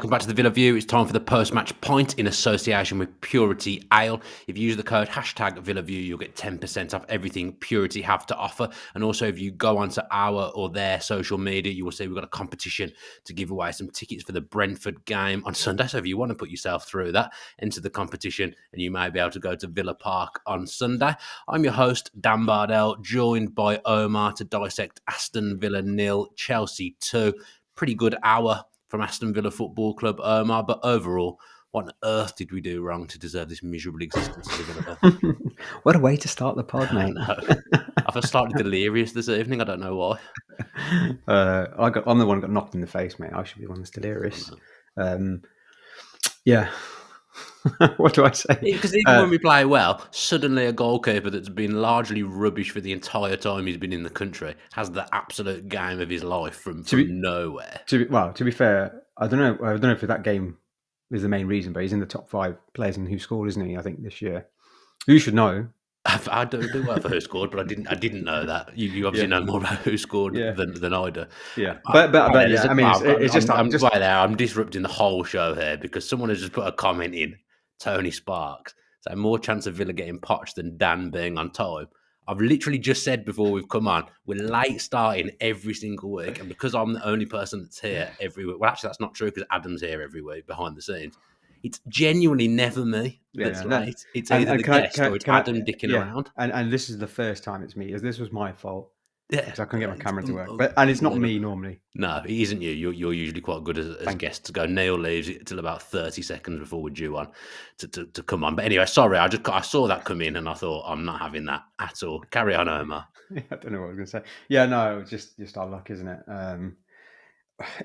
Welcome back to the Villa View. It's time for the post-match pint in association with Purity Ale. If you use the code #VillaView, you'll get 10% off everything Purity have to offer. And also, if you go onto our or their social media, you will see we've got a competition to give away some tickets for the Brentford game on Sunday. So if you want to put yourself through that, enter the competition and you may be able to go to Villa Park on Sunday. I'm your host, Dan Bardell, joined by Omar to dissect Aston Villa 0, Chelsea 2. Pretty good hour from Aston Villa Football Club, Omar, but overall, what on earth did we do wrong to deserve this miserable existence as a Villa fan? What a way to start the pod, mate. I've started delirious this evening. I don't know why. I'm the one who got knocked in the face, mate. I should be the one that's delirious. Yeah. What do I say? Because even when we play well, suddenly a goalkeeper that's been largely rubbish for the entire time he's been in the country has the absolute game of his life from nowhere. To be fair, I don't know if that game is the main reason, but he's in the top 5 players in who scored, isn't he? I think this year. You should know. I do well for who scored, but I didn't know that. You obviously know more about who scored than I do. Yeah, but yeah, I mean, it's just I'm just right there. I'm disrupting the whole show here because someone has just put a comment in. Tony Sparks saying more chance of Villa getting poached than Dan being on time. I've literally just said before we've come on, we're late starting every single week, and because I'm the only person that's here every week. Well, actually, that's not true because Adam's here every week behind the scenes. It's genuinely never me that's late. It's either the guest or it's Adam dicking around. And this is the first time it's me. This was my fault. Yeah, because I couldn't get my camera to work. And it's not me normally. No, it isn't you. You're usually quite good as guests to go. Neil leaves it till about 30 seconds before we're due on to come on. But anyway, sorry, I saw that come in and I thought I'm not having that at all. Carry on, Omar. I don't know what I was going to say. Yeah, no, just our luck, isn't it?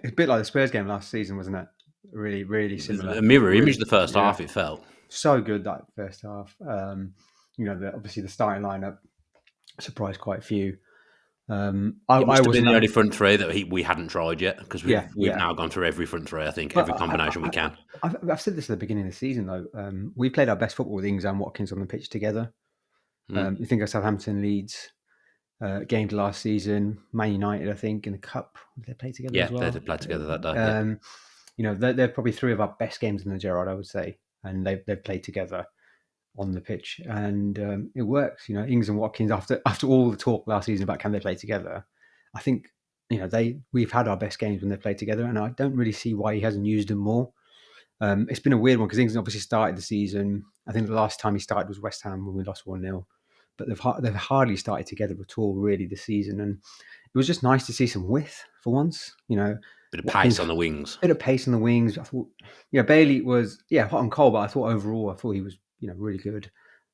It's a bit like the Spurs game last season, wasn't it? Really, really similar. A mirror image the first half, it felt. So good, that first half. Obviously the starting lineup surprised quite a few. It must have been the only front three that we hadn't tried yet because we've now gone through every front three. I think every combination we can. I've said this at the beginning of the season though. We played our best football with Ings and Watkins on the pitch together. You think of Southampton, Leeds games last season, Man United, I think in the cup they played together. Yeah, as well. they played together that day. They're probably 3 of our best games in the Gerrard, I would say, and they've played together on the pitch, and it works. Ings and Watkins, after all the talk last season about can they play together, I think we've had our best games when they played together, and I don't really see why he hasn't used them more. It's been a weird one because Ings obviously started the season. I think the last time he started was West Ham when we lost 1-0, but they've hardly started together at all really this season, and it was just nice to see some width for once. Bit of pace on the wings. Bit of pace on the wings. I thought, Bailey was hot and cold, but I thought overall, he was really good.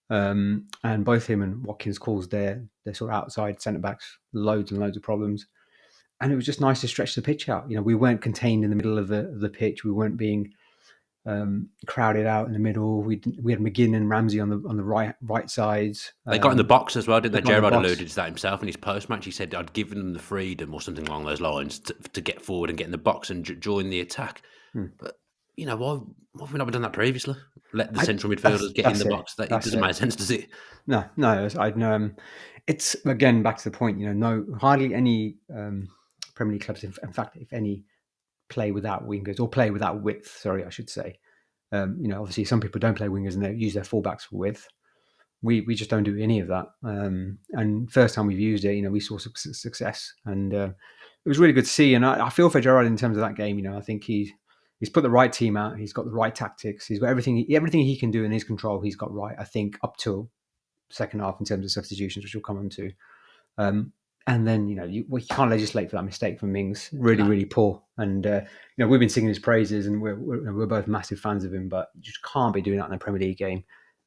And both him and Watkins caused their sort of outside centre backs loads and loads of problems. And it was just nice to stretch the pitch out. We weren't contained in the middle of the pitch. We weren't being crowded out in the middle. We had McGinn and Ramsey on the right sides. They got in the box as well, didn't they? Gerrard alluded to that himself in his post-match. He said I'd given them the freedom or something along those lines to get forward and get in the box and join the attack. But why have we not done that previously? Let the central midfielders get in the box. It doesn't make sense, does it? No. It's again back to the point. Hardly any Premier League clubs, in fact, if any, play without wingers or play without width. Sorry, I should say. Obviously some people don't play wingers and they use their fullbacks for width. We just don't do any of that. And first time we've used it, we saw success, and it was really good to see. And I feel for Gerrard in terms of that game. I think he's put the right team out. He's got the right tactics. He's got everything he can do in his control. He's got right, I think, up till second half in terms of substitutions, which we'll come on to. And then, you can't legislate for that mistake from Mings. Really, really poor. And, we've been singing his praises and we're both massive fans of him, but you just can't be doing that in a Premier League game.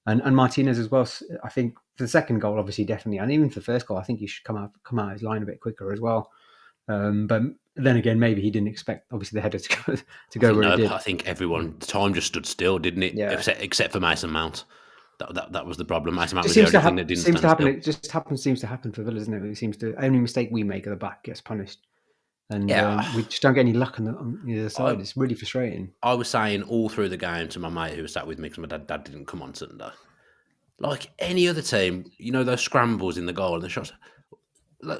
And Martinez as well, I think for the second goal, obviously, definitely. And even for the first goal, I think he should come out his line a bit quicker as well. But then again, maybe he didn't expect, obviously, the header to go where it did. I think time just stood still, didn't it? Yeah. Except for Mason Mount. That was the problem. Mason Mount was the only thing that didn't stand still. It just seems to happen for Villa, doesn't it? It seems to, any mistake we make at the back gets punished. And we just don't get any luck on the other side. It's really frustrating. I was saying all through the game to my mate who was sat with me because my dad didn't come on Sunday. Like any other team, those scrambles in the goal and the shots,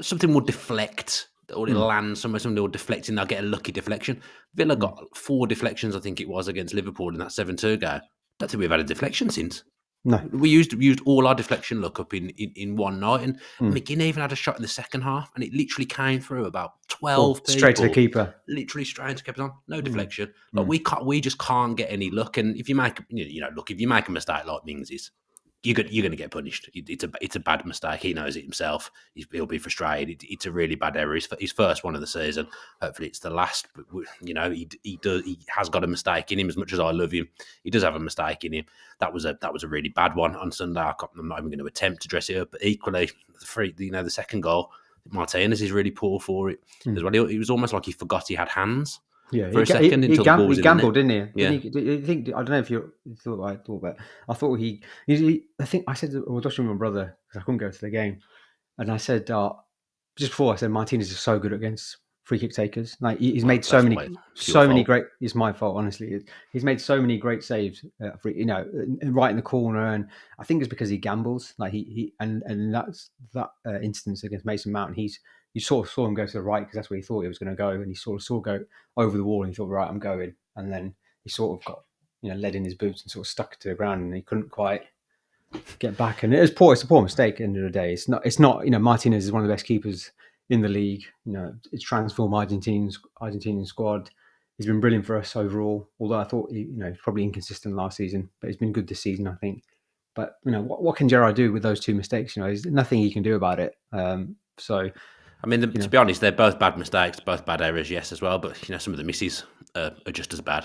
something will deflect or it'll land somewhere, somebody will deflect and they'll get a lucky deflection. Villa got 4 deflections, I think it was, against Liverpool in that 7-2 game. Don't think we've had a deflection since. No. We used all our deflection luck up in one night, and McGinn even had a shot in the second half, and it literally came through about 12 people. Straight to the keeper. Literally straight to keep it on. No deflection. Like we just can't get any luck. And if you make if you make a mistake like Mings' you're going to get punished. It's a bad mistake. He knows it himself. He'll be frustrated. It's a really bad error. His first one of the season. Hopefully it's the last. But, he has got a mistake in him. As much as I love him, he does have a mistake in him. That was a really bad one on Sunday. I'm not even going to attempt to dress it up. But equally, the second goal, Martinez is really poor for it as well. It was almost like he forgot he had hands. Yeah, for a second until the ball was he gambled, didn't he? Yeah. I don't know if you thought what I thought, but I thought I think I said, I was watching my brother because I couldn't go to the game, and I said just before I said Martinez is so good against free kick takers. Like he's made so many great. It's my fault, honestly. He's made so many great saves, right in the corner, and I think it's because he gambles. Like and that's that instance against Mason Mount. You sort of saw him go to the right because that's where he thought he was going to go, and he sort of saw go over the wall, and he thought, right, I'm going, and then he sort of got lead in his boots and sort of stuck to the ground, and he couldn't quite get back. And it's a poor mistake. At the end of the day, it's not. Martinez is one of the best keepers in the league. It's transformed Argentinian squad. He's been brilliant for us overall. Although I thought he's probably inconsistent last season, but he's been good this season, I think. But what can Gerrard do with those 2 mistakes? There's nothing he can do about it. So. I mean, to be honest, they're both bad mistakes, both bad errors, yes, as well. But some of the misses are just as bad.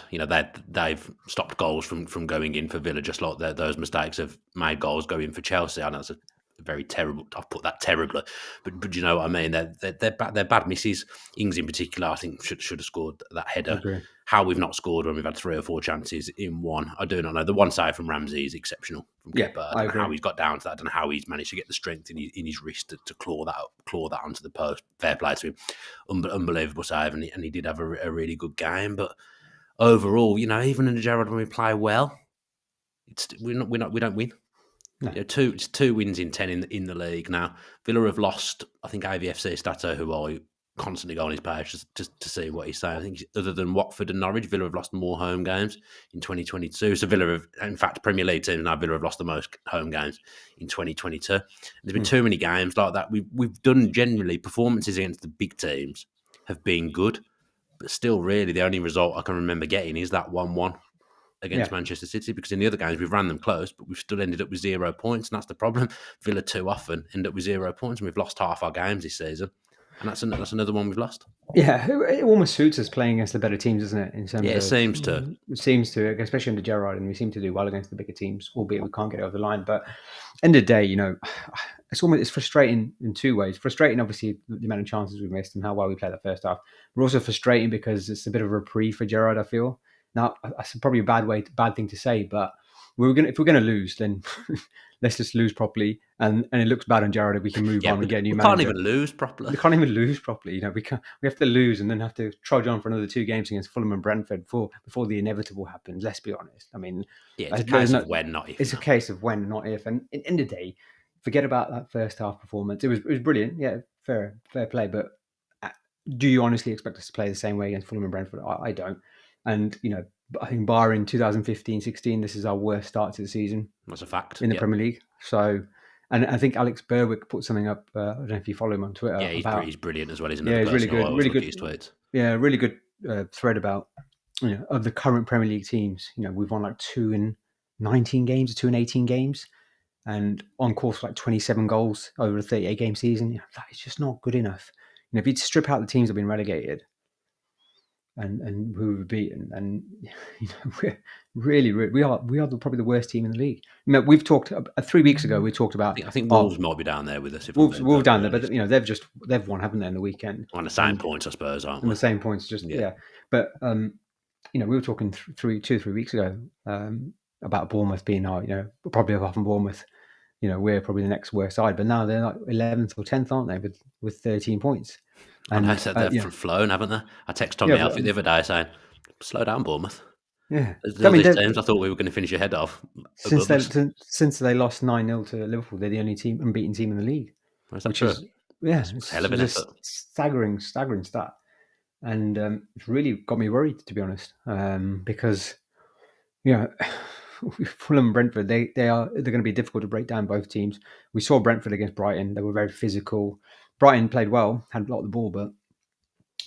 They've stopped goals from going in for Villa, just like those mistakes have made goals go in for Chelsea. I know it's a very terrible. I've put that terribly, but you know what I mean. They're bad misses. Ings in particular, I think should have scored that header. How we've not scored when we've had 3 or 4 chances in one, I do not know. The one side from Ramsey is exceptional. From Kepa. I don't know how he's got down to that. I don't know how he's managed to get the strength in his wrist to claw that onto the post. Fair play to him. Unbelievable save, and he did have a really good game. But overall, even in the Gerrard, when we play well, we don't win. No. It's 2 wins in 10 in the league now. Villa have lost. I think AVFC Stato, who I constantly go on his page just to see what he's saying. I think other than Watford and Norwich, Villa have lost more home games in 2022. So Villa have, in fact, Premier League teams now, Villa have lost the most home games in 2022. And there's been too many games like that. We've done generally performances against the big teams have been good, but still, really, the only result I can remember getting is that 1-1 against Manchester City, because in the other games we've ran them close, but we've still ended up with 0 points, and that's the problem. Villa too often end up with 0 points, and we've lost half our games this season. And that's another one we've lost. Yeah, it almost suits us playing against the better teams, doesn't it? In terms it seems to. It seems to, especially under Gerrard, and we seem to do well against the bigger teams, albeit we can't get over the line. But end of the day, it's frustrating in 2 ways. Frustrating, obviously, the amount of chances we've missed and how well we played that first half. But also frustrating because it's a bit of a reprieve for Gerrard, I feel. Now, that's probably a bad thing to say, but if we're going to lose, then let's just lose properly. And it looks bad on Gerrard if we can move on and get a new manager. We can't even lose properly. We can't even lose properly. We have to lose and then have to trudge on for another 2 games against Fulham and Brentford before the inevitable happens. Let's be honest. I mean, it's a case of when, not if. It's a case of when, not if. And at the end of the day, forget about that first half performance. It was brilliant. Yeah, fair play. But do you honestly expect us to play the same way against Fulham and Brentford? I don't. And, I think barring 2015-16, this is our worst start to the season. That's a fact. In the Premier League. So, and I think Alex Berwick put something up, I don't know if you follow him on Twitter. Yeah, he's brilliant as well, isn't he? Yeah, he's really good. Really good thread about, of the current Premier League teams. We've won like 2 in 19 games or 2 in 18 games, and on course for like 27 goals over a 38-game season. That is just not good enough. If you'd strip out the teams that have been relegated, and who we've beaten, and we're really we are probably the worst team in the league. We've talked 3 weeks ago. We talked about. I think Wolves might be down there with us. Wolves down there, but they've won, haven't they, in the weekend? On the same points, I suppose, aren't we? On the same points, yeah. But we were talking 2 or 3 weeks ago about Bournemouth being probably apart from Bournemouth, we're probably the next worst side. But now they're like 11th or 10th, aren't they, with 13 points? And I said they've flown, haven't they? I texted Tommy Alfie the other day saying, "Slow down, Bournemouth." Yeah, these teams I thought we were going to finish ahead of. Since they lost 9-0 to Liverpool, they're the only unbeaten team in the league. Is that true? Yeah, It's a hell it's of an just effort. staggering stat, and it's really got me worried, to be honest, because yeah, Fulham and Brentford, they're going to be difficult to break down, both teams. We saw Brentford against Brighton; they were very physical. Brighton played well, had a lot of the ball, but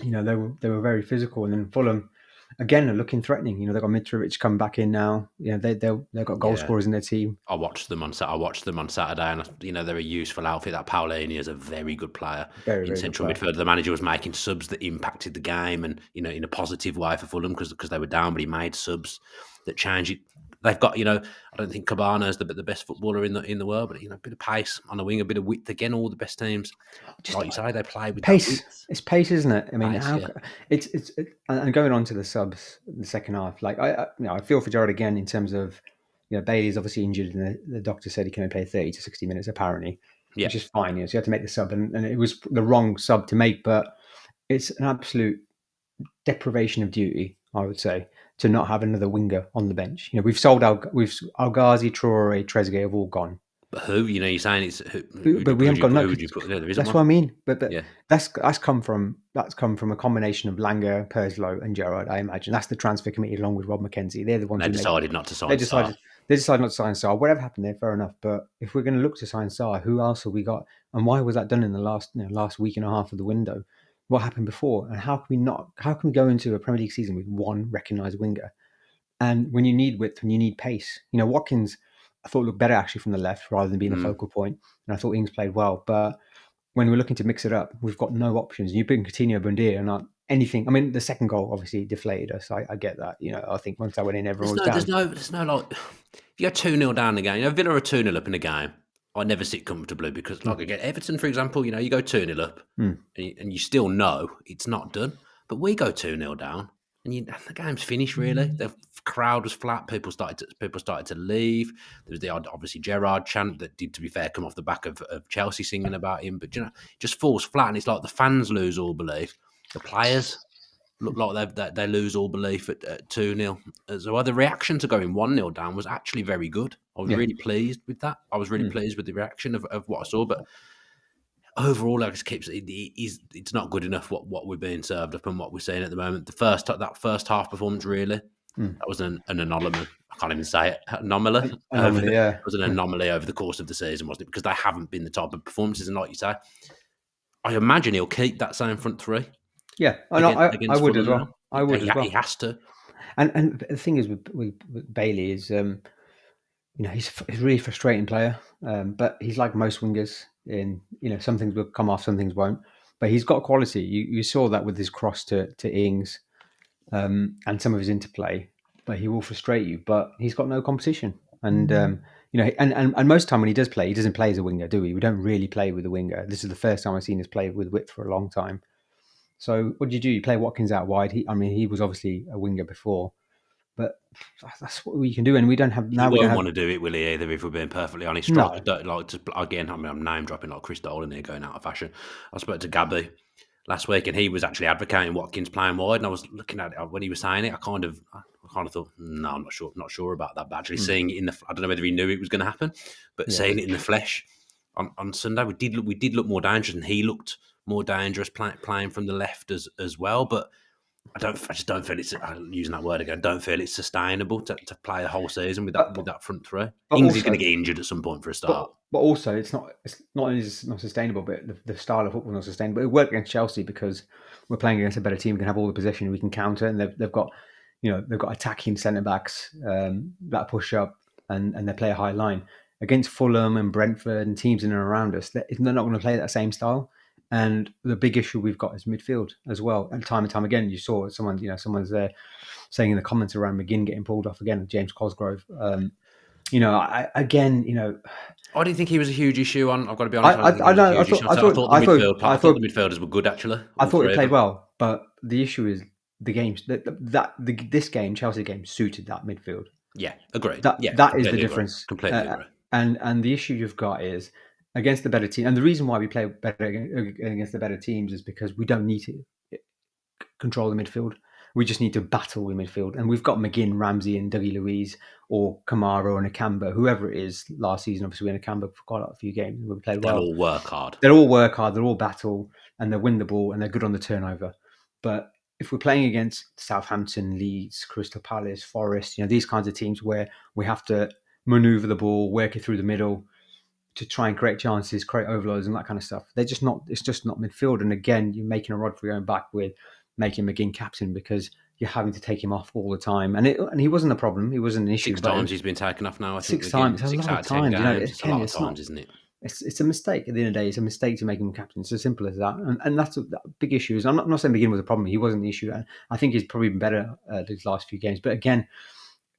they were very physical. And then Fulham, again, are looking threatening. They've got Mitrovic coming back in now. They've got goal Yeah. scorers in their team. I watched them on Saturday, and they're a useful outfit. That Paulinho is a very good player Very, in very good central player. midfield. The manager was making subs that impacted the game, and in a positive way for Fulham because they were down, but he made subs that changed it. They've got I don't think Cabana is the best footballer in the world, but a bit of pace on the wing, a bit of width. Again, all the best teams, Just like you say, they play with that pace. width. It's pace, isn't it? I mean, Pace, yeah, and going on to the subs in the second half. Like I feel for Jared again in terms of Bailey's obviously injured, and the doctor said he can only play 30 to 60 minutes apparently, yeah. which is fine. So you had to make the sub, and it was the wrong sub to make, but it's an absolute deprivation of duty, I would say, to not have another winger on the bench. We've sold Al Ghazi, Traore, Trezeguet have all gone. But who? You're saying it's who? But we haven't got no. Who would you put? No, there isn't That's one. what I mean. But Yeah, that's come from a combination of Langer, Perslow, and Gerrard. I imagine that's the transfer committee along with Rob McKenzie. They're the ones they who make. decided not to They sign Sarr. decided they decided not to sign Sarr. Whatever happened there, fair enough. But if we're going to look to sign Sarr, who else have we got? And why was that done in the last week and a half of the window? What happened before? And how can we not? How can we go into a Premier League season with one recognised winger? And when you need width, when you need pace, Watkins, I thought looked better actually from the left rather than being a focal point, and I thought Ings played well. But when we're looking to mix it up, we've got no options. You bring Coutinho, Bundia, and not anything. I mean, the second goal obviously deflated us. I get that. I think once I went in, everyone was down. There's no like. If you go 2-0 down the game, Villa are 2-0 up in the game. I never sit comfortably because, like again, Everton, for example, you go 2-0 up and you still know it's not done. But we go 2-0 down and the game's finished, really. The crowd was flat. People started to leave. There was the odd, obviously, Gerrard chant that did, to be fair, come off the back of Chelsea singing about him. But, it just falls flat. And it's like the fans lose all belief. The players look like they lose all belief at 2-0. So the reaction to going 1-0 down was actually very good. I was really pleased with that. I was really pleased with the reaction of what I saw. But overall, it's not good enough what we're being served up and what we're seeing at the moment. That first half performance, really, that was an anomaly. I can't even say it. Anomaly. Anomaly, yeah. It was an anomaly over the course of the season, wasn't it? Because they haven't been the type of performances. And like you say, I imagine he'll keep that same front three. Yeah, I would as well. I would as well. He has to. And the thing is with Bailey is, he's a really frustrating player, but he's like most wingers. Some things will come off, some things won't. But he's got quality. You saw that with his cross to Ings, and some of his interplay. But he will frustrate you. But he's got no competition, and and most of the time when he does play, he doesn't play as a winger, do we? We don't really play with a winger. This is the first time I've seen us play with width for a long time. So what do? You play Watkins out wide. He was obviously a winger before, but that's what we can do. And we don't have now. He We don't won't have. want to do it, will he? Either, if we're being perfectly honest. No. Strikers don't like to. Again, I'm name dropping like Chris Dolan here, going out of fashion. I spoke to Gabby last week, and he was actually advocating Watkins playing wide. And I was looking at it when he was saying it. I kind of thought, no, I'm not sure about that. But actually seeing it I don't know whether he knew it was going to happen, but seeing it in the flesh on Sunday, we did look more dangerous, and he looked more dangerous playing from the left as well. But I just don't feel it's, using that word again, don't feel it's sustainable to play a whole season with that front three. Ings is going to get injured at some point for a start. But also, it's not sustainable. But the style of football is not sustainable. It worked against Chelsea because we're playing against a better team. We can have all the possession. We can counter, and they've got attacking centre backs that push up and they play a high line. Against Fulham and Brentford and teams in and around us, they're not going to play that same style. And the big issue we've got is midfield as well. And time again, you saw someone's there saying in the comments around McGinn getting pulled off again, James Cosgrove. I didn't think he was a huge issue. I've got to be honest. I thought the midfielders were good actually. I thought he played well, but the issue is the games this game, Chelsea game, suited that midfield. Yeah, agreed. That is the difference. Completely agree. And the issue you've got is against the better team, and the reason why we play better against the better teams is because we don't need to control the midfield. We just need to battle in midfield. And we've got McGinn, Ramsey, and Dougie Luiz, or Kamara or Nakamba, whoever it is. Last season, obviously, we had Nakamba for quite a few games. We played They'll well. all work hard. They'll all work hard. They'll all battle, and they'll win the ball, and they're good on the turnover. But if we're playing against Southampton, Leeds, Crystal Palace, Forest, these kinds of teams where we have to maneuver the ball, work it through the middle to try and create chances, create overloads and that kind of stuff. They're just not. It's just not midfield. And again, you're making a rod for going back with making McGinn captain because you're having to take him off all the time. And he wasn't a problem. He wasn't an issue. 6 times he's been taken off now. I think 6 times. It's a lot of times. It's a lot of times, isn't it? It's a mistake at the end of the day. It's a mistake to make him captain. It's as simple as that. And that's a big issue. I'm not saying McGinn was a problem. He wasn't the issue. And I think he's probably been better these last few games. But again,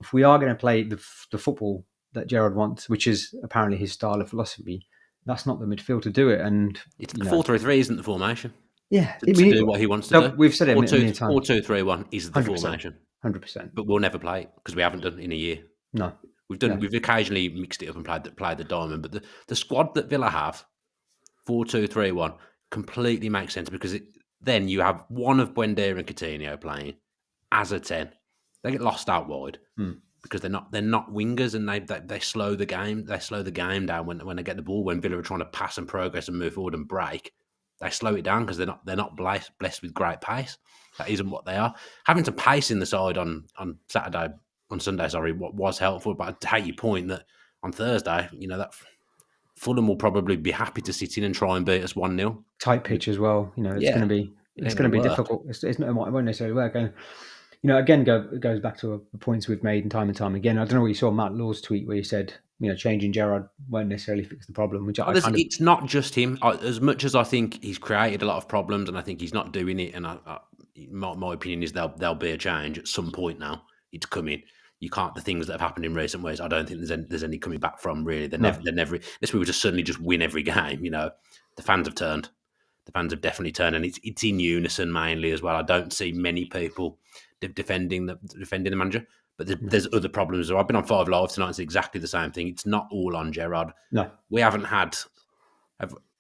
if we are going to play the football that Gerrard wants, which is apparently his style of philosophy, that's not the midfield to do it. And it's 4-3-3 isn't the formation. Yeah, to do what he wants to do. We've said it many times. 4-2-3-1 is the 100%, formation. 100%. But we'll never play it because we haven't done in a year. No. We've occasionally mixed it up and played the diamond, but the squad that Villa have, 4-2-3-1, completely makes sense because then you have one of Buendia and Coutinho playing as a 10. They get lost out wide because they're not wingers and they slow the game. They slow the game down when they get the ball. When Villa are trying to pass and progress and move forward and break, they slow it down because they're not blessed with great pace. That isn't what they are. Having some pace in the side on Sunday, what was helpful. But I take your point that on Thursday, that Fulham will probably be happy to sit in and try and beat us 1-0. Tight pitch as well. It's going to be difficult. It won't necessarily work. And again, goes back to the points we've made time and time again. I don't know what you saw Matt Law's tweet where he said, changing Gerrard won't necessarily fix the problem. It's not just him. As much as I think he's created a lot of problems, and I think he's not doing it. And my opinion is there'll be a change at some point now. It's coming. You can't. The things that have happened in recent ways, I don't think there's any coming back from. Really, they're never. Unless we were just suddenly just win every game. The fans have turned. The fans have definitely turned, and it's in unison mainly as well. I don't see many people defending the manager. But there's other problems. I've been on 5 Live tonight. It's exactly the same thing. It's not all on Gerrard. No. We haven't have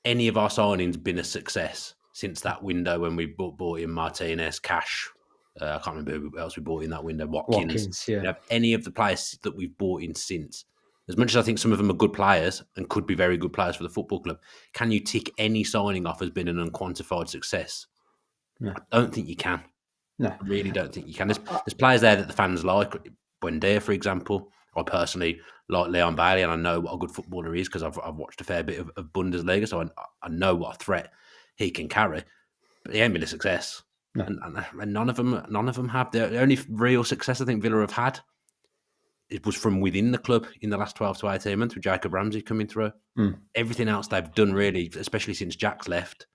any of our signings been a success since that window when we bought in Martinez, Cash. I can't remember who else we bought in that window. Watkins. Yeah. Any of the players that we've bought in since. As much as I think some of them are good players and could be very good players for the football club, can you tick any signing off as being an unquantified success? No. I don't think you can. No, I really don't think you can. There's players there that the fans like. Buendia, for example. I personally like Leon Bailey, and I know what a good footballer he is because I've watched a fair bit of Bundesliga, so I know what a threat he can carry. But he ain't been a success, no. and none of them have. The only real success I think Villa have had, it was from within the club in the last 12 to 18 months with Jacob Ramsey coming through. Everything else they've done, really, especially since Jack's left,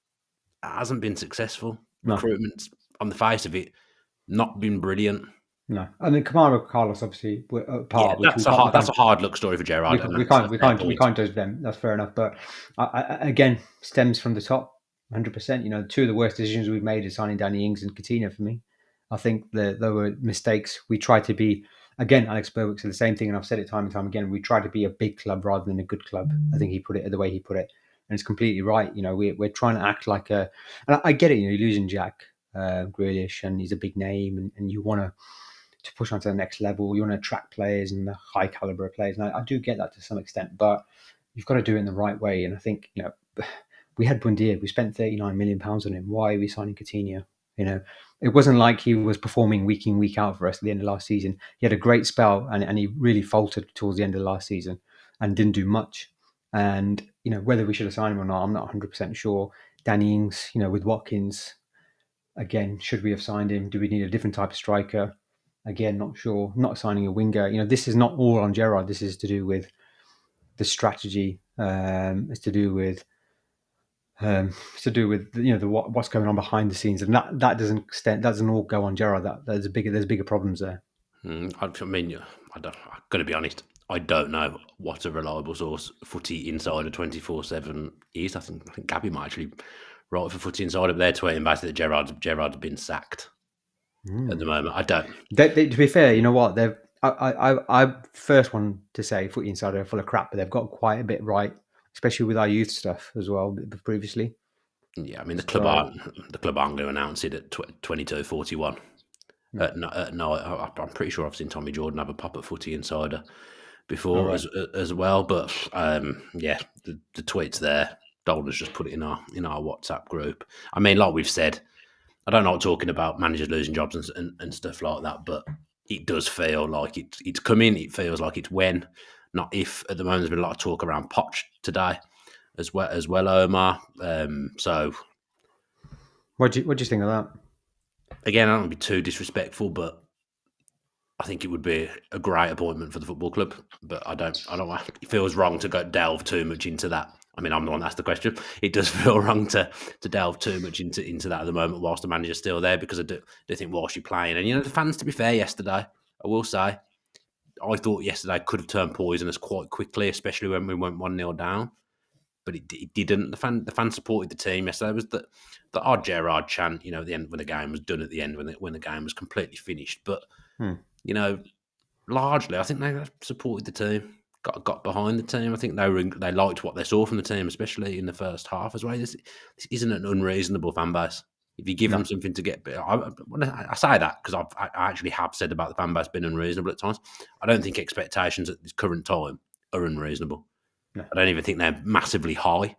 hasn't been successful. No. Recruitment's, on the face of it, not been brilliant. No, I mean Kamara, Carlos, obviously part. That's a hard luck story for Gerrard. We can't judge them. That's fair enough. But again, stems from the top, 100%. 2 of the worst decisions we've made is signing Danny Ings and Coutinho for me. I think there were mistakes. We tried to be, again, Alex Berwick said the same thing, and I've said it time and time again. We tried to be a big club rather than a good club. I think he put it the way he put it, and it's completely right. We're trying to act like a. And I get it. You're losing Jack Grealish, and he's a big name, and you want to push on to the next level. You want to attract players and the high caliber of players. And I do get that to some extent, but you've got to do it in the right way. And I think, we had Buendia. We spent £39 million on him. Why are we signing Coutinho? It wasn't like he was performing week in, week out for us at the end of last season. He had a great spell and he really faltered towards the end of last season and didn't do much. And, whether we should have signed him or not, I'm not 100% sure. Danny Ings, with Watkins, again, should we have signed him? Do we need a different type of striker? Again, not sure. Not signing a winger. This is not all on Gerrard. This is to do with the strategy. It's to do with what's going on behind the scenes, and that doesn't all go on Gerrard. There's bigger problems there. I mean, I'm going to be honest. I don't know what a reliable source Footy Insider 24/7 is. I think Gabby might actually write for Footy Insider, but they're tweeting basically that Gerrard's been sacked. At the moment, I don't. To be fair, you know what? I first one to say Footy Insider are full of crap, but they've got quite a bit right, especially with our youth stuff as well previously. Yeah, I mean the club aren't going to announce it at 22:41. No. No, I'm pretty sure I've seen Tommy Jordan have a pop at Footy Insider All before right. as well. But yeah, the tweet's there. Dolder's just put it in our WhatsApp group. I mean, like we've said, I don't like talking about managers losing jobs and stuff like that, but it does feel like it's coming. It feels like it's when, not if. At the moment, there's been a lot of talk around Poch today as well, Omar. So What do you think of that? again, I don't want to be too disrespectful, but I think it would be a great appointment for the football club. But I don't. It feels wrong to go delve too much into that. I mean, I'm the one that asked the question. It does feel wrong to delve too much into that at the moment whilst the manager's still there, because I do think whilst you're playing, and the fans, to be fair, yesterday, I will say, I thought yesterday could have turned poisonous quite quickly, especially when we went 1-0 down. But it didn't. The fans supported the team yesterday. It was the odd Gerrard chant, at the end when the game was done, at the end when the game was completely finished. But you know, largely, I think they supported the team, got behind the team. I think they liked what they saw from the team, especially in the first half as well. This isn't an unreasonable fan base. If you give them something to get, I say that because I actually have said about the fan base being unreasonable at times. I don't think expectations at this current time are unreasonable. No. I don't even think they're massively high.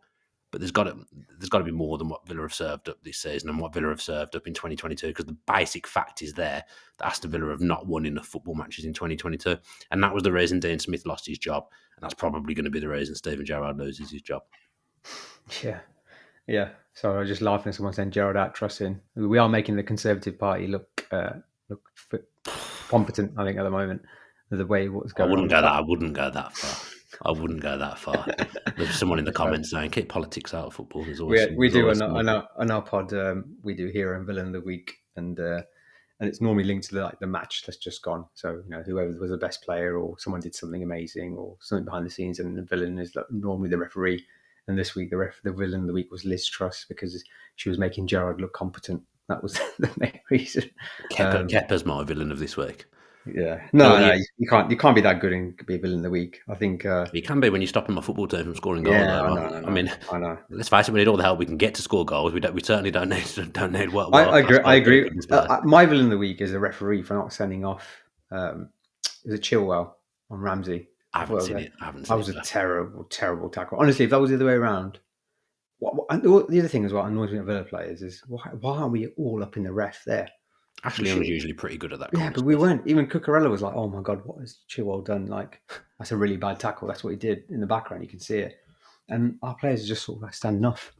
But there's got to be more than what Villa have served up this season and what Villa have served up in 2022, because the basic fact is there that Aston Villa have not won enough football matches in 2022, and that was the reason Dean Smith lost his job, and that's probably going to be the reason Steven Gerrard loses his job. Yeah. So I was just laughing at someone saying Gerrard out trusting. We are making the Conservative Party look competent, I think, at the moment. The way what's going on. I wouldn't go that far. There's someone in the comments saying keep politics out of football. We do on our pod. We do Hero and Villain of the Week, and it's normally linked to the match that's just gone. So whoever was the best player, or someone did something amazing, or something behind the scenes, and the villain is normally the referee. And this week, the villain of the week was Liz Truss, because she was making Gerrard look competent. That was the main reason. Kepa's my villain of this week. Yeah, no, you can't be that good and be a villain of the week. I think you can be when you're stopping my football team from scoring goals. Yeah, I mean, let's face it, we need all the help we can get to score goals. We certainly don't need what. I agree. My villain of the week is the referee for not sending off. Is it Chilwell on Ramsey? I haven't seen it. That was a terrible tackle. Honestly, if that was the other way around. The other thing as well annoys me at Villa players is why aren't we all up in the ref there? Ashley was usually pretty good at that. Yeah, but we weren't. Even Cucurella was like, "Oh my god, what has Chilwell done? Like, that's a really bad tackle." That's what he did in the background. You can see it, and our players are just sort of like standing off.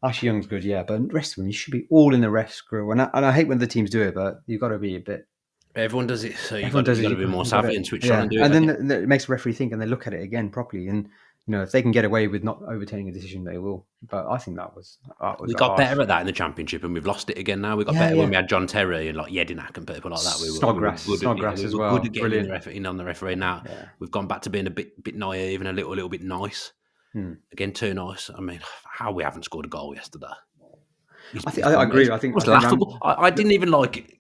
Ashley Young's good, yeah, but the rest of them, you should be all in the ref's grill. And I hate when the teams do it, but you've got to be a bit. Everyone does it, so you've got to be more savvy and switch on and do it. And then it makes the referee think, and they look at it again properly. And if they can get away with not overturning a decision, they will. But I think that was we got better at that in the Championship, and we've lost it again now. We got better when we had John Terry and Jedinak and people like that. Snodgrass as well. Good at getting on the referee. Now we've gone back to being a bit naive and a little bit nice. Again, too nice. I mean, how we haven't scored a goal yesterday. I agree. I think it was laughable. I didn't even like it.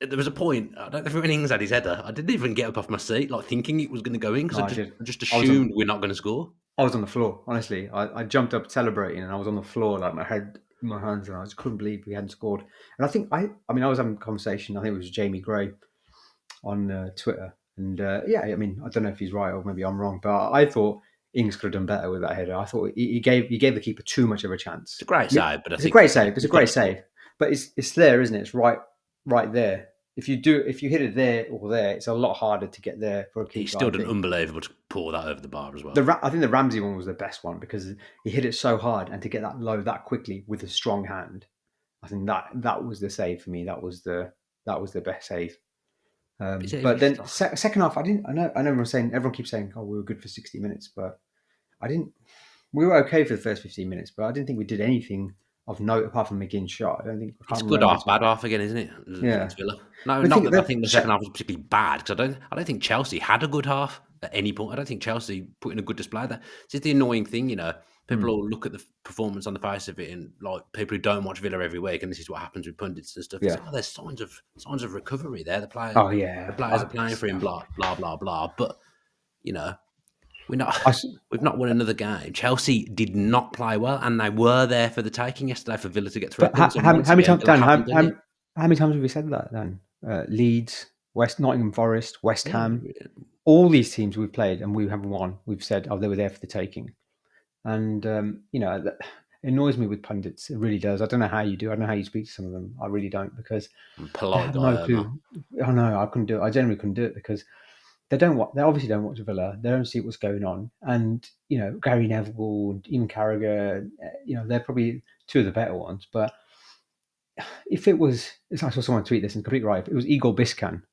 There was a point, I don't know if when Ings had his header, I didn't even get up off my seat, thinking it was going to go in, because I just assumed we're not going to score. I was on the floor, honestly. I jumped up celebrating, and I was on the floor, like my head in my hands, and I just couldn't believe we hadn't scored. And I think, I was having a conversation, I think it was Jamie Gray on Twitter. And I don't know if he's right or maybe I'm wrong, but I thought Ings could have done better with that header. I thought he gave the keeper too much of a chance. It's a great save, but it's a great save. But it's there, isn't it? It's right there. If you hit it there or there, it's a lot harder to get there for a keeper. He still done unbelievable to pull that over the bar as well. I think the Ramsey one was the best one, because he hit it so hard, and to get that low that quickly with a strong hand, I think that was the save for me. That was the best save. But then second half, I know everyone keeps saying, "Oh, we were good for 60 minutes," but I didn't. We were okay for the first 15 minutes, but I didn't think we did anything of note apart from McGinn's shot. I don't think it's good half, bad half again, isn't it? Yeah. No, I think the second half was particularly bad, because I don't think Chelsea had a good half at any point. I don't think Chelsea put in a good display there. It's just the annoying thing, People all look at the performance on the face of it, and people who don't watch Villa every week, and this is what happens with pundits and stuff. Yeah. Like, there's signs of recovery there. The players, the players are playing for him. Blah blah blah blah. But we've not won another game. Chelsea did not play well, and they were there for the taking yesterday for Villa to get through. How many times have we said that, Dan? Leeds, Nottingham Forest, West Yeah, Ham, all these teams we've played and we haven't won. We've said, oh, they were there for the taking. And, it annoys me with pundits. It really does. I don't know how you do. I don't know how you speak to some of them. I really don't, because I'm a they polite have guy, no Omar. clue. I know, I couldn't do it. I generally couldn't do it because they obviously don't watch Villa. They don't see what's going on. And, Gary Neville and even Carragher, they're probably two of the better ones. But if it was, I saw someone tweet this and completely right. If it was Igor Biscan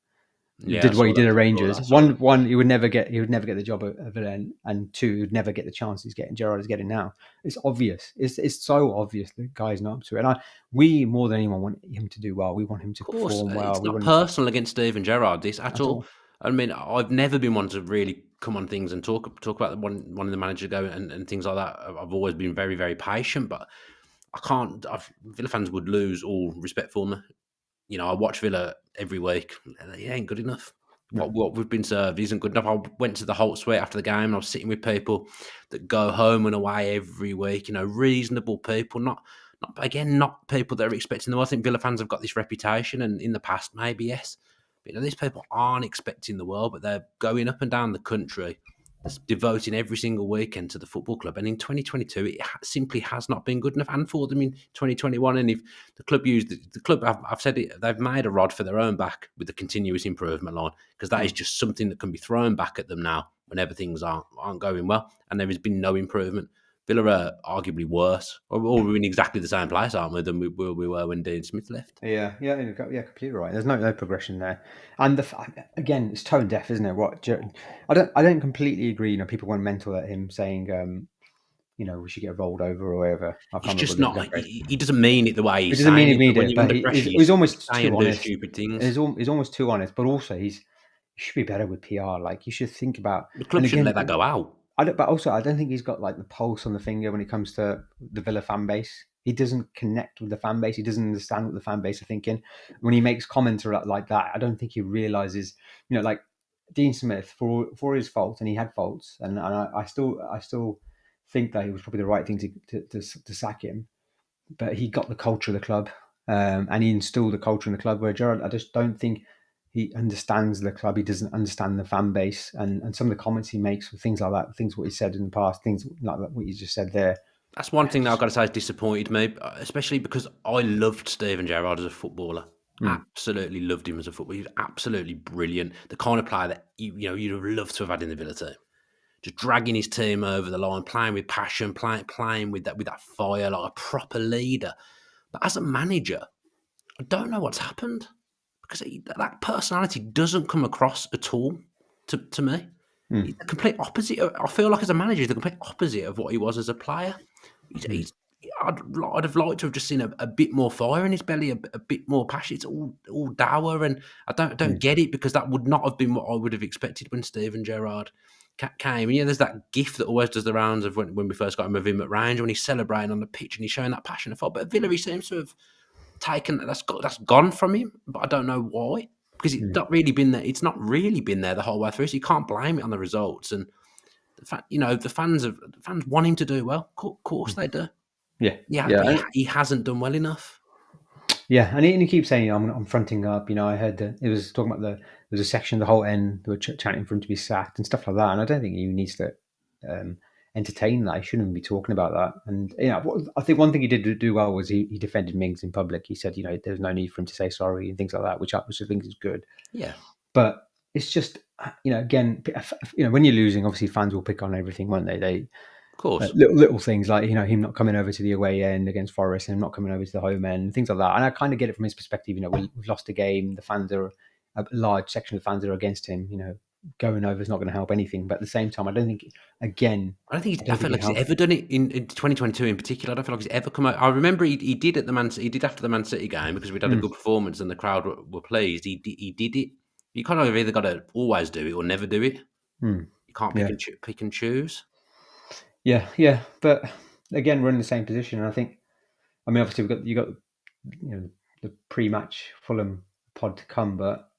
Yeah, I did what he saw that. did at Saw Rangers, that. Saw that. one he would never get the job at Villa, and two, he would never get the chance Gerrard is getting now. It's obvious. It's so obvious the guy's not up to it. And we, more than anyone, want him to do well. We want him to Of course, perform well. it's We not want him to, personal against Steven Gerrard, this at at all. all. I mean, I've never been one to really come on things and talk about one of the managers go and things like that. I've always been very, very patient, but I can't. Villa fans would lose all respect for me. I watch Villa every week. It ain't good enough. No. What we've been served isn't good enough. I went to the Holt Suite after the game and I was sitting with people that go home and away every week. Reasonable people, not people that are expecting them. I think Villa fans have got this reputation, and in the past, maybe yes, but these people aren't expecting the world, but they're going up and down the country, devoting every single weekend to the football club. And in 2022, it simply has not been good enough, and for them in 2021. And if the club the club, I've said it, they've made a rod for their own back with the continuous improvement line, because that is just something that can be thrown back at them now whenever things aren't going well, and there has been no improvement. Villa are arguably worse, or we're in exactly the same place, aren't we, than we were when Dean Smith left. Yeah, completely right. There's no progression there, and again, it's tone deaf, isn't it? I don't completely agree. People went mental at him saying, we should get rolled over or whatever. I He's can't remember just the not. exact phrase. He doesn't mean it the way It he's doesn't mean saying he it. But made when it, you're but under pressure, he's you almost say too and do honest. stupid things. He's almost too honest, but also he should be better with PR. Like, you should think about. The And club shouldn't let again, that go out. but also I don't think he's got like the pulse on the finger when it comes to the Villa fan base. He doesn't connect with the fan base. He doesn't understand what the fan base are thinking. When he makes comments like that, I don't think he realizes. Like Dean Smith, for his faults, and he had faults, and I still think that it was probably the right thing to sack him. But he got the culture of the club, and he instilled the culture in the club. Where Gerrard, I just don't think he understands the club. He doesn't understand the fan base, and some of the comments he makes, things like that, things what he said in the past, things like that, what you just said there. That's one thing that I've Just, got to say has disappointed me, especially because I loved Steven Gerrard as a footballer. Absolutely loved him as a footballer. He was absolutely brilliant. The kind of player that you'd have loved to have had in the Villa team. Just dragging his team over the line, playing with passion, playing with that fire, like a proper leader. But as a manager, I don't know what's happened, because that personality doesn't come across at all to me. He's the complete opposite. I feel like as a manager, he's the complete opposite of what he was as a player. I'd have liked to have just seen a bit more fire in his belly, a bit more passion. It's all dour, and I don't get it, because that would not have been what I would have expected when Steven Gerrard came. And there's that gif that always does the rounds of when we first got him of him at Rangers, when he's celebrating on the pitch and he's showing that passion. But at Villa, he seems to have taken that's gone from him, but I don't know why, because it's not really been there. It's not really been there the whole way through. So you can't blame it on the results. And the fans want him to do well. Of course they do. yeah, Yeah, yeah, but he hasn't done well enough. yeah. And he keeps saying, I'm fronting up. I heard that it was talking about there's a section of the whole end they were chanting for him to be sacked and stuff like that. And I don't think he needs to entertain that. He shouldn't be talking about that. And I think one thing he did do well was he defended Mings in public. He said, there's no need for him to say sorry and things like that, which I think is good. Yeah, but it's just again, when you're losing, obviously fans will pick on everything, won't they? of course. Little things like him not coming over to the away end against Forest and not coming over to the home end, things like that. And I kind of get it from his perspective. We've lost a game. The fans are a large section of the fans are against him. Going over is not going to help anything. But at the same time, I don't think. Again, I feel like he's ever done it in 2022 in particular. I don't feel like he's ever come out. I remember he did at he did after the Man City game, because we'd had a good performance and the crowd were pleased. He did it. You kind of either got to always do it or never do it. You can't pick and choose. Yeah. But again, we're in the same position, and I think. I mean, obviously you got the pre-match Fulham pod to come, but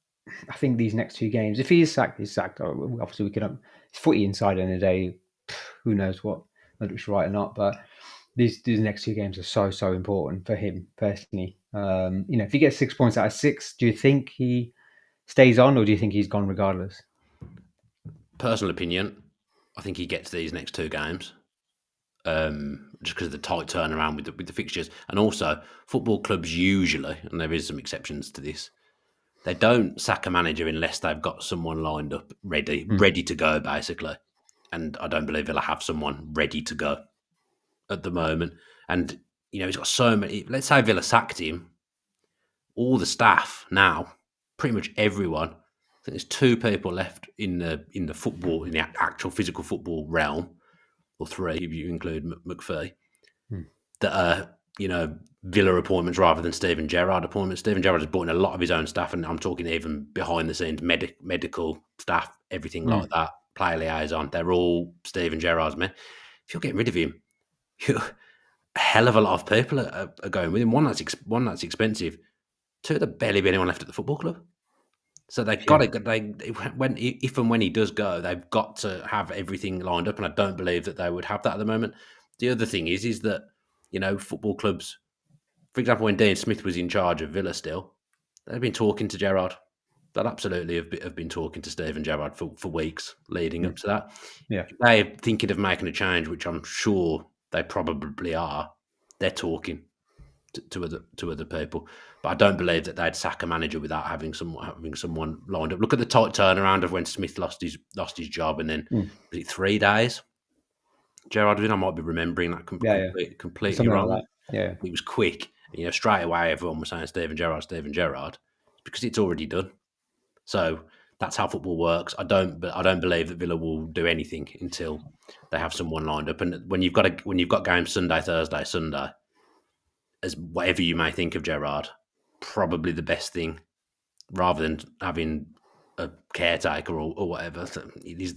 I think these next two games, if he is sacked, he's sacked. Obviously, we can. It's footy inside in a day. Who knows whether it's right or not? But these next two games are so important for him personally. If he gets 6 points out of six, do you think he stays on, or do you think he's gone regardless? Personal opinion, I think he gets these next two games. Just because of the tight turnaround with the fixtures, and also football clubs usually, and there is some exceptions to this, they don't sack a manager unless they've got someone lined up ready to go, basically. And I don't believe they'll have someone ready to go at the moment. And he's got so many. Let's say Villa sacked him, all the staff now, pretty much everyone. I think there's two people left in the football, in the actual physical football realm, or three if you include McPhee, that are Villa appointments rather than Steven Gerrard appointments. Steven Gerrard has brought in a lot of his own staff, and I'm talking even behind the scenes, medical staff, everything like that, player liaison. They're all Steven Gerrard's men. If you're getting rid of him, a hell of a lot of people are going with him. One that's expensive. Two, there'll barely be anyone left at the football club. So they've got to. If and when he does go, they've got to have everything lined up, and I don't believe that they would have that at the moment. The other thing is that football clubs, for example, when Dean Smith was in charge of Villa, still they've been talking to Gerrard. They'd absolutely have been talking to Steven Gerrard for weeks leading up to that. Yeah, if they're thinking of making a change, which I'm sure they probably are. They're talking to other people, but I don't believe that they'd sack a manager without having someone lined up. Look at the tight turnaround of when Smith lost his job, and then was it 3 days? Gerrard, I might be remembering that completely something wrong. like that. Yeah, it was quick. Straight away everyone was saying Steven Gerrard, because it's already done. So that's how football works. I don't believe that Villa will do anything until they have someone lined up. And when you've got games Sunday, Thursday, Sunday, as whatever you may think of Gerrard, probably the best thing, rather than having a caretaker or whatever. It is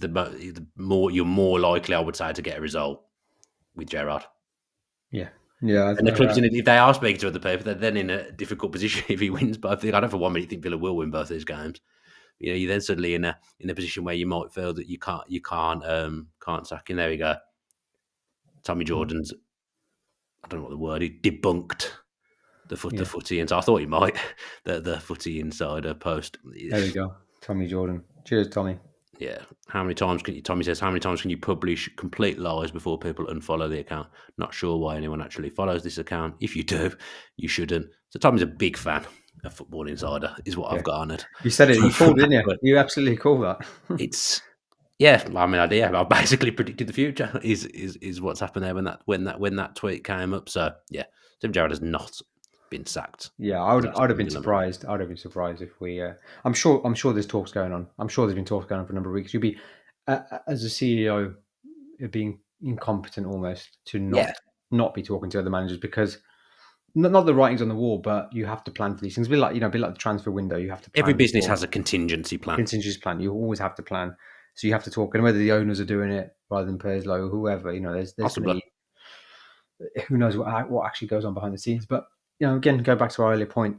you're more likely, I would say, to get a result with Gerrard. Yeah. And the clubs, if they are speaking to other people, they're then in a difficult position if he wins both. I don't for 1 minute think Villa will win both these games. You're then suddenly in a position where you might feel that you can't sack him. There we go. Tommy Jordan's, I don't know what the word is, debunked the footy, and so I thought he might the footy insider post. There we go, Tommy Jordan. Cheers, Tommy. Yeah. Tommy says, how many times can you publish complete lies before people unfollow the account? Not sure why anyone actually follows this account. If you do, you shouldn't. So Tommy's a big fan of Football Insider, is what I've garnered. You said it. You called, didn't you? You absolutely called that. I basically predicted the future. Is what's happened there when that tweet came up. So yeah, Tim Gerrard has not been sacked. Yeah, I'd have been surprised. I'd have been surprised if we. I'm sure there's talks going on. I'm sure there's been talks going on for a number of weeks. You'd be, as a CEO, being incompetent almost to not be talking to other managers, because not the writing's on the wall, but you have to plan for these things. Be like the transfer window. You have to plan. Every business has a contingency plan. You always have to plan. So you have to talk, and whether the owners are doing it rather than Perslow or whoever, there's who knows what actually goes on behind the scenes. But again, go back to our earlier point.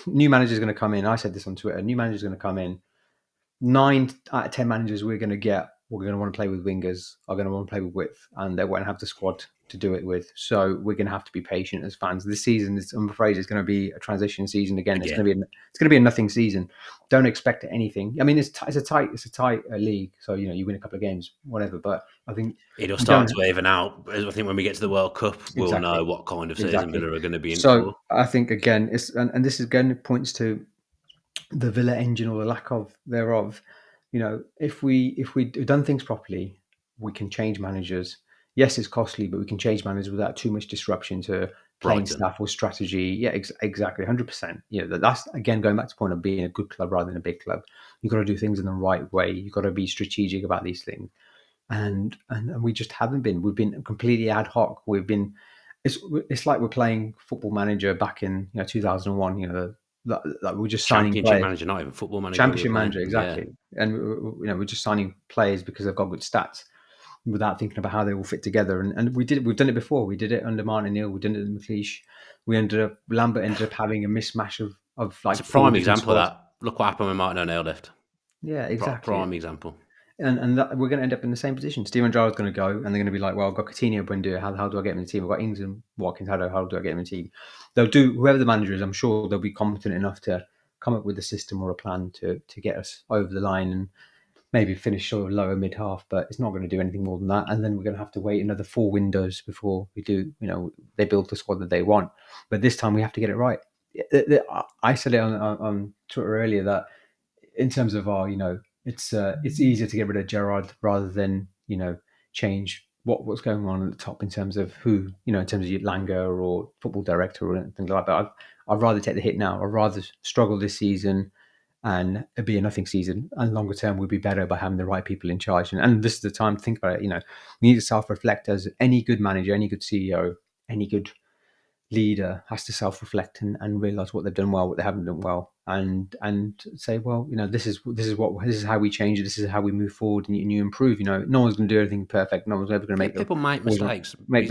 New manager's going to come in. I said this on Twitter. New manager's going to come in. 9 out of 10 managers we're going to want to play with wingers, are going to want to play with width, and they won't have the squad to do it with. So we're going to have to be patient as fans. This season, I'm afraid, it's going to be a transition season again. It's going to be a nothing season. Don't expect anything. I mean, it's a tight league, so you win a couple of games, whatever. But I think it'll start to even out. I think when we get to the World Cup, we'll know what kind of season Villa are going to be in. So I think again, and this again points to the Villa engine, or the lack of thereof. If we've done things properly, we can change managers. Yes, it's costly, but we can change managers without too much disruption to playing staff or strategy. Yeah, exactly, 100%. That's again going back to the point of being a good club rather than a big club. You've got to do things in the right way. You've got to be strategic about these things, and we just haven't been. We've been completely ad hoc. We've been. It's like we're playing Football Manager back in 2001. That we're just signing Championship manager, not even Football Manager. Championship manager, exactly. Yeah. And we're just signing players because they've got good stats, without thinking about how they all fit together. And we've done it before. We did it under Martin Neal. We did it in McLeish. Lambert ended up having a mismatch of like. It's a prime example of that. Look what happened when Martin O'Neill left. Yeah, exactly. Prime example. and we're going to end up in the same position. Steven Gerrard's going to go, and they're going to be like, "Well, I've got Coutinho, Buendia. How do I get him in the team? I've got Ings and Watkins. How do I get him in the team?" They'll do, whoever the manager is. I'm sure they'll be competent enough to come up with a system or a plan to get us over the line and maybe finish sort of lower mid half. But it's not going to do anything more than that. And then we're going to have to wait another 4 windows before we do. They build the squad that they want. But this time we have to get it right. I said it on Twitter earlier that in terms of our, it's easier to get rid of Gerrard rather than change what's going on at the top in terms of who, in terms of Langer or football director or anything like that. I'd rather take the hit now. I'd rather struggle this season and it'd be a nothing season, and longer term would be better by having the right people in charge. And this is the time to think about it. We need to self-reflect as any good manager, any good CEO, any good leader has to self-reflect and realize what they've done well, what they haven't done well, and say, well, this is how we change it. This is how we move forward, and you improve. No one's going to do everything perfect. No one's ever going to make people make mistakes. But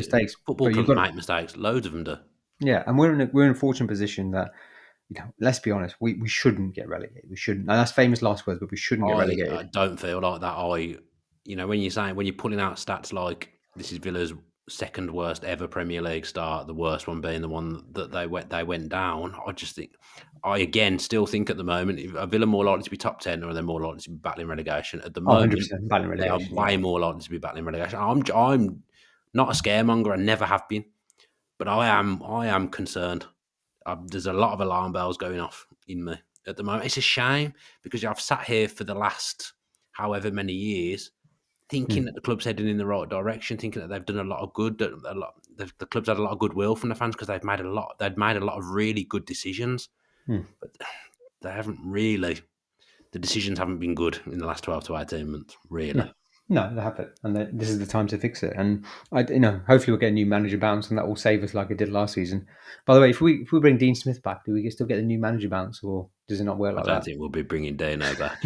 Football clubs make mistakes. Loads of them do. Yeah, and we're in a fortunate position that let's be honest, we shouldn't get relegated. We shouldn't. And that's famous last words, but we shouldn't get relegated. I don't feel like that. When you're pulling out stats like this is Villa's second worst ever Premier League start, the worst one being the one that they went down. I just think, I again still think at the moment, are Villa more likely to be top 10 or are they more likely to be battling relegation? At the moment, 100% battling relegation. They are way more likely to be battling relegation. I'm not a scaremonger. I never have been, but I am concerned. There's a lot of alarm bells going off in me at the moment. It's a shame because I've sat here for the last however many years thinking that the club's heading in the right direction, thinking that they've done a lot of good. The club's had a lot of goodwill from the fans because they've made a lot of really good decisions, but they haven't really. The decisions haven't been good in the last 12 to 18 months, really. No, they haven't, and this is the time to fix it. And hopefully we'll get a new manager bounce, and that will save us like it did last season. By the way, if we bring Dean Smith back, do we still get the new manager bounce, or does it not work like that? I don't think we'll be bringing Dino back.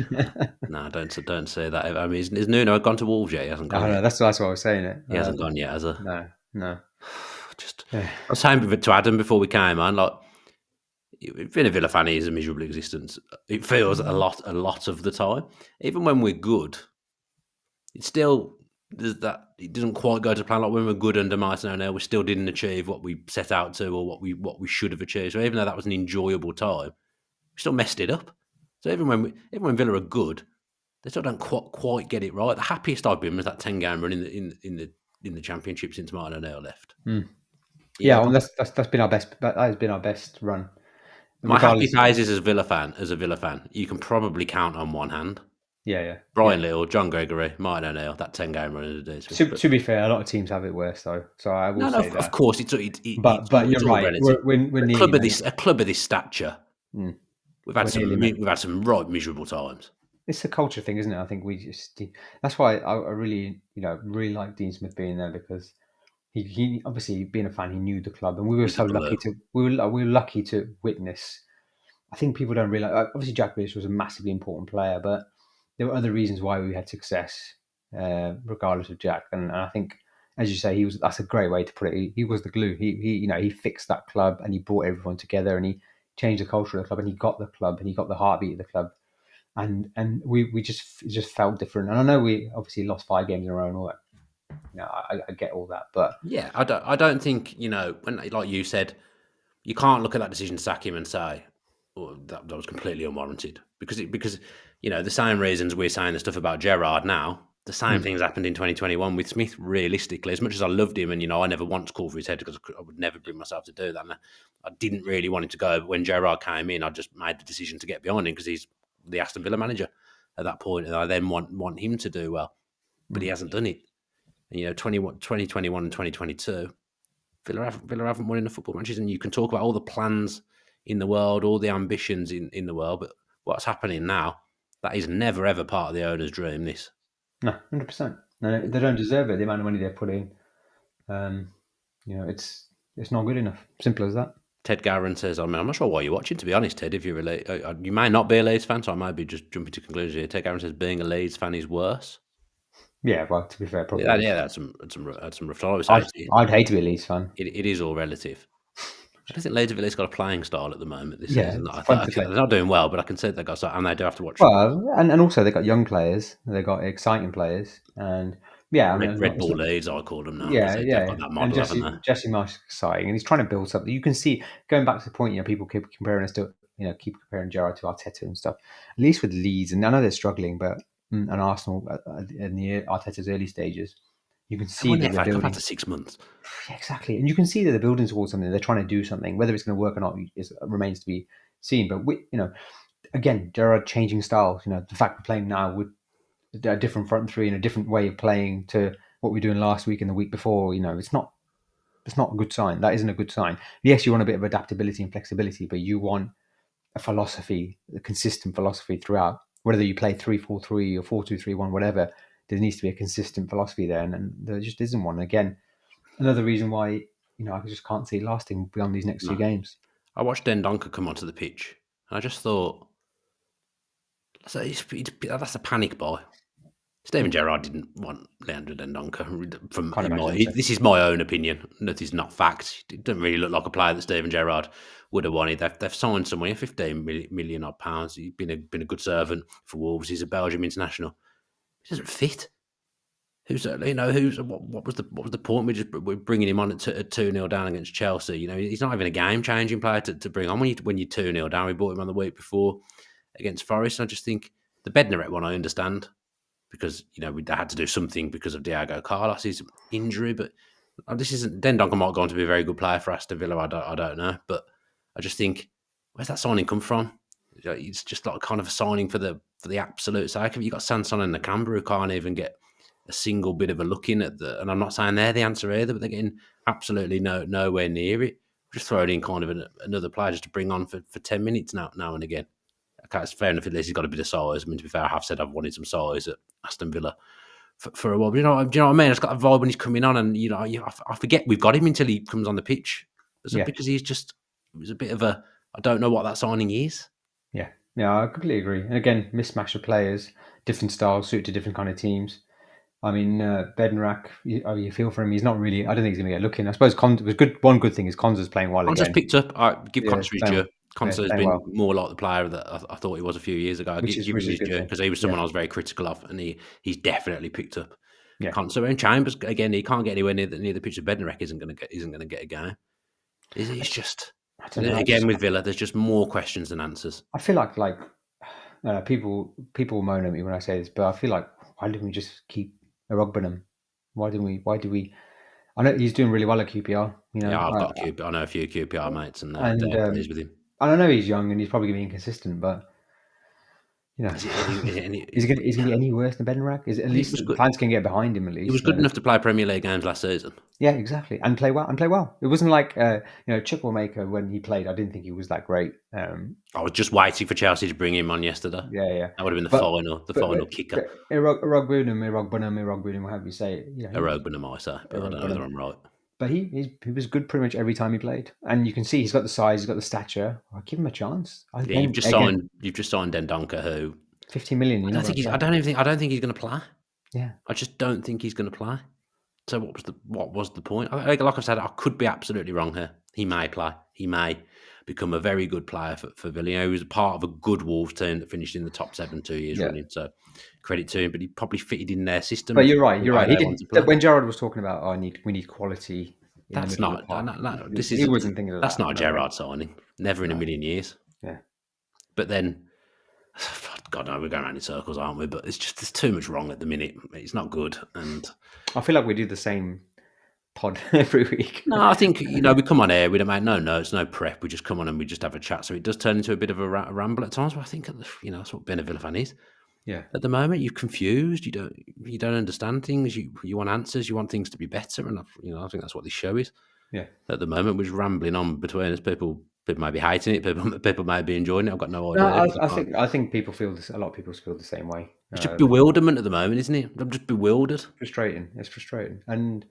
No, don't say that. I mean, is Nuno gone to Wolves yet? He hasn't gone. No, that's why I was saying it. He hasn't gone yet, has he? No. I was saying to Adam before we came on, like, being a Villa fan is a miserable existence. It feels a lot of the time. Even when we're good, it still does that. It doesn't quite go to plan. Like when we're good under Martin O'Neill, we still didn't achieve what we set out to, or what we should have achieved. So even though that was an enjoyable time, we still messed it up. So even when Villa are good, they still don't quite get it right. The happiest I've been was that 10-game run in the Championship since Martin O'Neill left. Yeah, well, that's been our best. That has been our best run. My happy phases as a Villa fan, you can probably count on one hand. Yeah. Brian Little, John Gregory, Martin O'Neill, that 10-game run in the days. To be fair, a lot of teams have it worse though. So I will say that. Of course, it's but you're right. We're a club of this stature. We've had some right miserable times. It's a culture thing, isn't it? I think that's why I really like Dean Smith being there, because he obviously, being a fan, he knew the club, and we were so lucky we were lucky to witness. I think people don't realize. Obviously, Jack Grealish was a massively important player, but there were other reasons why we had success, regardless of Jack. And I think, as you say, that's a great way to put it. He was the glue. He fixed that club, and he brought everyone together, and he changed the culture of the club, and he got the club, and he got the heartbeat of the club. And we just felt different. And I know we obviously lost 5 games in a row and all that. I get all that, but yeah, I don't think, when, like you said, you can't look at that decision to sack him and say, "Oh, that was completely unwarranted," because the same reasons we're saying the stuff about Gerrard now, the same things happened in 2021 with Smith. Realistically, as much as I loved him, and I never once called for his head because I would never bring myself to do that. And I didn't really want him to go, but when Gerrard came in, I just made the decision to get behind him because he's the Aston Villa manager at that point, and I then want him to do well, but he hasn't done it. And 2021 and 2022, Villa haven't won enough football matches, and you can talk about all the plans in the world, all the ambitions in the world, but what's happening now, that is never ever part of the owner's dream. This, no, 100%. No, they don't deserve it. The amount of money they put in, it's not good enough. Simple as that. Ted Garron says, I'm not sure why you're watching, to be honest, Ted. If you're you may not be a Leeds fan, so I might be just jumping to conclusions here. Ted Garron says being a Leeds fan is worse. Yeah, well, to be fair, probably. Yeah, that's some rough times. I'd hate to be a Leeds fan. It is all relative. I don't think Leeds Villa's got a playing style at the moment this Yeah, season. it's I fun thought to play. they're not doing well, but I can say they got and they do have to watch Well, and also they've got young players, they've got exciting players, and yeah, I mean, Red it's Bull not, Leeds. I call them now because yeah, they've yeah, got that and model, haven't they? Jesse Marsch is exciting, and he's trying to build something. You can see going back to the point, people keep comparing us to, keep comparing Gerrard to Arteta and stuff. At least with Leeds, and I know they're struggling, but and Arsenal in the Arteta's early stages, you can They see won the that they're FA Cup building. after 6 months. Yeah, exactly, and you can see that they're building towards something. They're trying to do something. Whether it's going to work or not remains to be seen. But again, Gerrard changing styles. The fact we're playing now with a different front three and a different way of playing to what we were doing last week and the week before. It's not a good sign. That isn't a good sign. Yes, you want a bit of adaptability and flexibility, but you want a philosophy, a consistent philosophy throughout. Whether you play 3-4-3 or 4-2-3-1, whatever, there needs to be a consistent philosophy there, and there just isn't one. Again, another reason why I just can't see it lasting beyond these next two No, games. I watched Dendonka come onto the pitch, and I just thought, so that's a panic buy. Steven Gerrard didn't want Leandro Dendonka. Can't imagine so. This is my own opinion. That is not fact. It doesn't really look like a player that Steven Gerrard would have wanted. They've signed someone 15 million odd pounds. He's been a good servant for Wolves. He's a Belgium international. He doesn't fit. What was the point? We're bringing him on at 2-0 down against Chelsea. He's not even a game changing player to bring on when you're 2-0 down. We bought him on the week before against Forest. And I just think the Bednarek one I understand because we had to do something because of Diego Carlos's injury. But this isn't. Dendonka might go on to be a very good player for Aston Villa. I don't know, but I just think where's that signing come from? It's just like kind of a signing for the absolute sake of it. You got Sanson and Nakamba who can't even get a single bit of a look in at and I'm not saying they're the answer either, but they're getting absolutely nowhere near it. Just throwing in kind of another player just to bring on for 10 minutes now and again. Okay, it's fair enough at least he's got a bit of size. I mean, to be fair, I have said I've wanted some size at Aston Villa for a while. But do you know what I mean? It's got a vibe when he's coming on, and I forget we've got him until he comes on the pitch. Yeah. Because it was a bit of a I don't know what that signing is. Yeah, I completely agree. And again, mismatch of players, different styles suited to different kind of teams. I mean, Bednarek, you feel for him. He's not really. I don't think he's going to get looking. I suppose was good. One good thing is Konza's playing well Konsa's again. picked up. I give Yeah, Konsa his due. Konsa has playing been well, more like the player that I thought he was a few years ago. I which give is him a his good due thing. because he was someone Yeah. I was very critical of, and he's definitely picked up. Yeah. Konsa and Chambers again. He can't get anywhere near the pitch of Bednarek. Isn't going to get a game. It's just I don't know. again with Villa. There's just more questions than answers. I feel like people moan at me when I say this, but I feel like why didn't we just keep Erogbenham? Why did we? I know he's doing really well at QPR. Yeah, I've got I know a few QPR mates, and and they're pleased with him. I know he's young and he's probably going to be inconsistent, but Is it he's going to be any worse than Bednarek? Is it, at he least was the good. fans can get behind him at He was least. good enough to play Premier League games last season. Yeah, exactly, and play well. It wasn't like Chukwuemeka when he played. I didn't think he was that great. I was just waiting for Chelsea to bring him on yesterday. Yeah. That would have been the But final kicker. Erogbunam, however you say it. Erogbunam, I say, but I don't know whether I'm right. But he was good pretty much every time he played, and you can see he's got the size, he's got the stature. I'll give him a chance. Yeah, you've just signed Dendonka, who 15 million. I don't think he's going to play. Yeah, I just don't think he's going to play. So what was the point? Like I've said, I could be absolutely wrong here. He may play. He may become a very good player for Villa. He was a part of a good Wolves team that finished in the top 7 2 years running. So credit to him, but he probably fitted in their system. but you're right. He didn't. When Gerrard was talking about, we need quality. That's not. He wasn't thinking of that. That's not a Gerrard signing. Never in a million years. Yeah. But then, God no, we're going around in circles, aren't we? But there's too much wrong at the minute. It's not good, and I feel like we do the same pod every week. No, I think we come on air. We don't make no notes, no prep. We just come on and we just have a chat. So it does turn into a bit of a ramble at times. But I think that's what being a Villa fan is. Yeah. At the moment, you're confused. You don't understand things. You want answers. You want things to be better. And I think that's what this show is. Yeah. At the moment, we're just rambling on between us. People may be hating it. People may be enjoying it. I've got no idea. No, I think people feel this. A lot of people feel the same way. It's just bewilderment at the moment, isn't it? I'm just bewildered. Frustrating. It's frustrating, and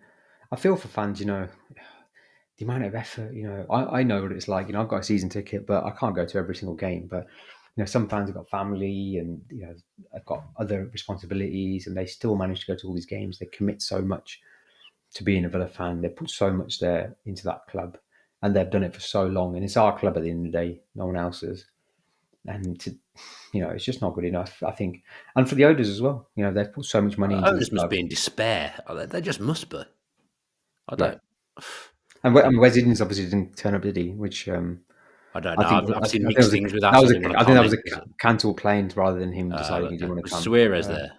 I feel for fans. The amount of effort. I know what it's like. I've got a season ticket, but I can't go to every single game. But some fans have got family and have got other responsibilities, and they still manage to go to all these games. They commit so much to being a Villa fan. They put so much there into that club, and they've done it for so long, and it's our club at the end of the day, no one else's. And it's just not good enough, I think. And for the owners as well, they've put so much money into this Owners must club. be in despair. They just must be. I Yeah, don't. and Wes Edens obviously didn't turn up, did he? Which I don't I know. think I've I seen think mixed things with that. that So I was didn't want I to think that was comment. a cancelled plane rather than him deciding he didn't want to Was come. Suarez there?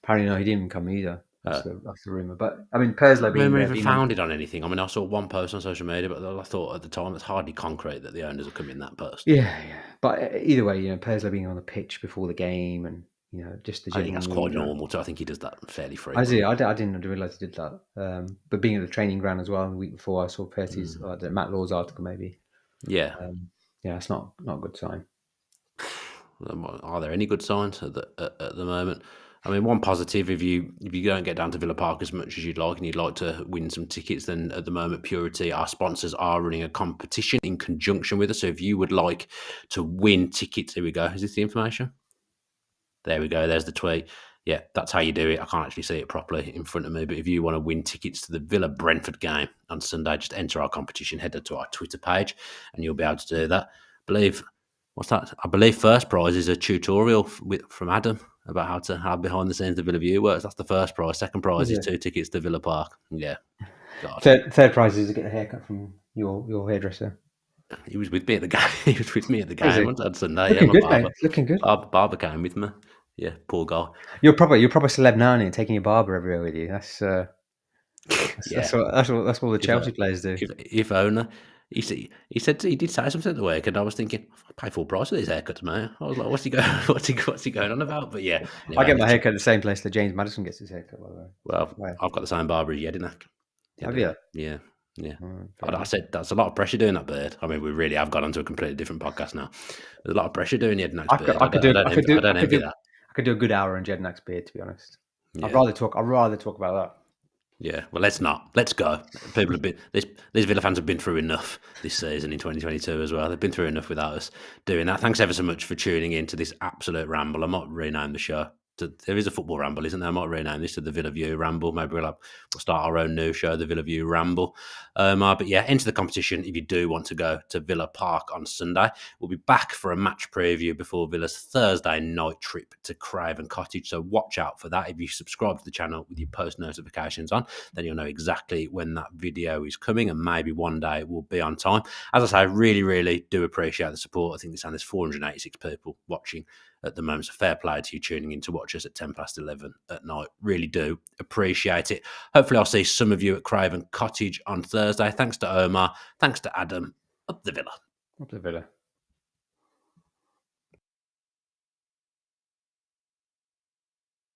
Apparently, no, he didn't come either. That's Uh, the rumor. But I mean, Perslow being Rumor there, even being on, founded on anything. I mean, I saw one post on social media, but I thought at the time it's hardly concrete that the owners have come in that post. yeah. But either way, Perslow being on the pitch before the game, and just the I think general that's quite mood. normal. So I think he does that fairly I frequently. didn't realise he did that. But being at the training ground as well the week before, I saw Percy's Matt Law's article maybe. Yeah. Yeah, it's not a good sign. Are there any good signs at the moment? I mean, one positive, if you don't get down to Villa Park as much as you'd like and you'd like to win some tickets, then at the moment, Purity, our sponsors, are running a competition in conjunction with us. So if you would like to win tickets, here we go. Is this the information? There we go. There's the tweet. Yeah, that's how you do it. I can't actually see it properly in front of me, but if you want to win tickets to the Villa Brentford game on Sunday, just enter our competition, head to our Twitter page, and you'll be able to do that. What's that? I believe first prize is a tutorial from Adam about how behind the scenes the Villa View works. That's the first prize. Second prize is 2 tickets to Villa Park. Yeah, God. Third prize is to get a haircut from your hairdresser. He was with me at the game. He was with me at the Is he? game on Sunday. Looking My good, barber. mate. Looking good. Barber came with me. Yeah, poor guy. You're proper celeb now, aren't you? Taking your barber everywhere with you. That's that's what the Chelsea players do. If owner, he said he did say something at the week, and I was thinking, I pay full price for these haircuts, mate. I was like, what's he going on about? But yeah, I anyway, get my haircut at the same place that James Maddison gets his haircut, by the way. Well, Wow. I've got the same barber as Jedinak. Have you? Yeah, yeah. Fair I said that's a lot of pressure doing that beard. I mean, we really have gone onto a completely different podcast now. There's a lot of pressure doing Jedinak's beard. I don't envy that. I could do a good hour on Jedinak's beard, to be honest. Yeah. I'd rather talk about that. Yeah, well, let's not. Let's go. People have been these Villa fans have been through enough this season in 2022 as well. They've been through enough without us doing that. Thanks ever so much for tuning in to this absolute ramble. I might rename the show. There is a football ramble, isn't there? I might rename this to the Villa View Ramble. Maybe we'll start our own new show, the Villa View Ramble. But yeah, enter the competition if you do want to go to Villa Park on Sunday. We'll be back for a match preview before Villa's Thursday night trip to Craven Cottage. So watch out for that. If you subscribe to the channel with your post notifications on, then you'll know exactly when that video is coming, and maybe one day it will be on time. As I say, I really, really do appreciate the support. I think there's 486 people watching at the moment. So fair play to you tuning in to watch us at 10:11 at night. Really do appreciate it. Hopefully I'll see some of you at Craven Cottage on Thursday. Thanks to Omar. Thanks to Adam. Up the Villa. Up the Villa.